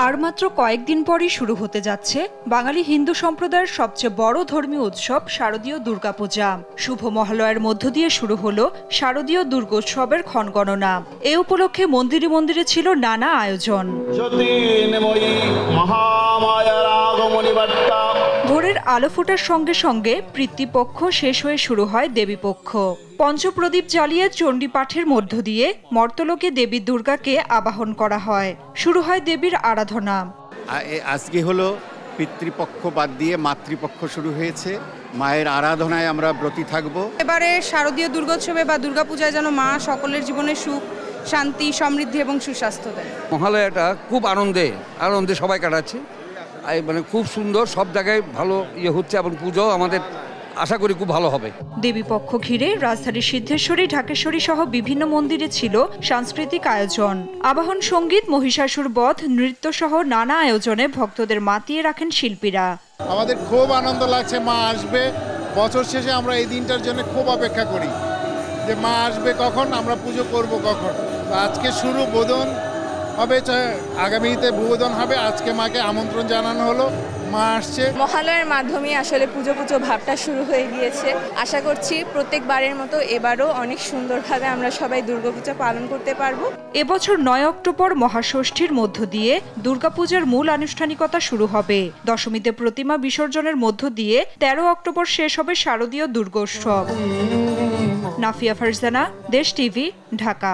আর মাত্র কয়েকদিন পরই শুরু হতে যাচ্ছে বাঙালি হিন্দু সম্প্রদায়ের সবচেয়ে বড় ধর্মীয় উৎসব শারদীয় দুর্গাপূজা। শুভ মহালয়ার মধ্য দিয়ে শুরু হলো শারদীয় দুর্গোৎসবের ক্ষণগণনা। এ উপলক্ষে মন্দিরে মন্দিরে ছিল নানা আয়োজন। ভোরের আলো ফোটার সঙ্গে সঙ্গে পিতৃপক্ষ শেষ হয়ে শুরু হয় দেবীপক্ষ। পঞ্চপ্রদীপ জ্বালিয়ে চণ্ডী পাঠের মধ্য দিয়ে মর্তলোকে দেবী দুর্গাকে আবাহন করা হয়। শুরু হয় দেবীর আরাধনা। আজকে হলো পিতৃপক্ষ বাদ দিয়ে মাতৃপক্ষ শুরু হয়েছে। মায়ের আরাধনায় আমরা ব্রতী থাকব। এবারে শারদীয় দুর্গোৎসবে বা দুর্গাপূজায় যেন মা সকলের জীবনে সুখ, শান্তি, সমৃদ্ধি এবং সুস্বাস্থ্য দেয়। মহালয়াটা খুব আনন্দে সবাই কাটাচ্ছে। মানে খুব সুন্দর, সব জায়গায় ভালো হচ্ছে এবং পুজো আমাদের আশা করি খুব ভালো হবে। দেবীপক্ষ ঘিরে রাজধানীর সিদ্ধেশ্বরী, ঢাকেশ্বরী সহ বিভিন্ন মন্দিরে ছিল সাংস্কৃতিক আয়োজন। আবাহন সঙ্গীত, মহিষাসুর বধ, নৃত্য সহ নানা আয়োজনে ভক্তদের মাতিয়ে রাখেন শিল্পীরা। আমাদের খুব আনন্দ লাগছে, মা আসবে। বছর শেষে আমরা এই দিনটার জন্য খুব অপেক্ষা করি যে মা আসবে কখন, আমরা পুজো করব কখন। আজকে শুরু বোধন হবে, আগামীতে ভূবোধন হবে। আজকে মাকে আমন্ত্রণ জানানো হলো, মা আসছে। মহালয়ার মাধ্যমে আসলে পুজো ভাবটা শুরু হয়ে গিয়েছে। আশা করছি প্রত্যেকবারের মতো এবারও অনেক সুন্দরভাবে আমরা সবাই দুর্গাপূজা পালন করতে পারবো। এবছর ৯ অক্টোবর মহাষষ্ঠীর মধ্য দিয়ে দুর্গাপূজার মূল আনুষ্ঠানিকতা শুরু হবে। দশমীতে প্রতিমা বিসর্জনের মধ্য দিয়ে ১৩ অক্টোবর শেষ হবে শারদীয় দুর্গোৎসব। নাফিয়া ফারজানা, দেশ টিভি, ঢাকা।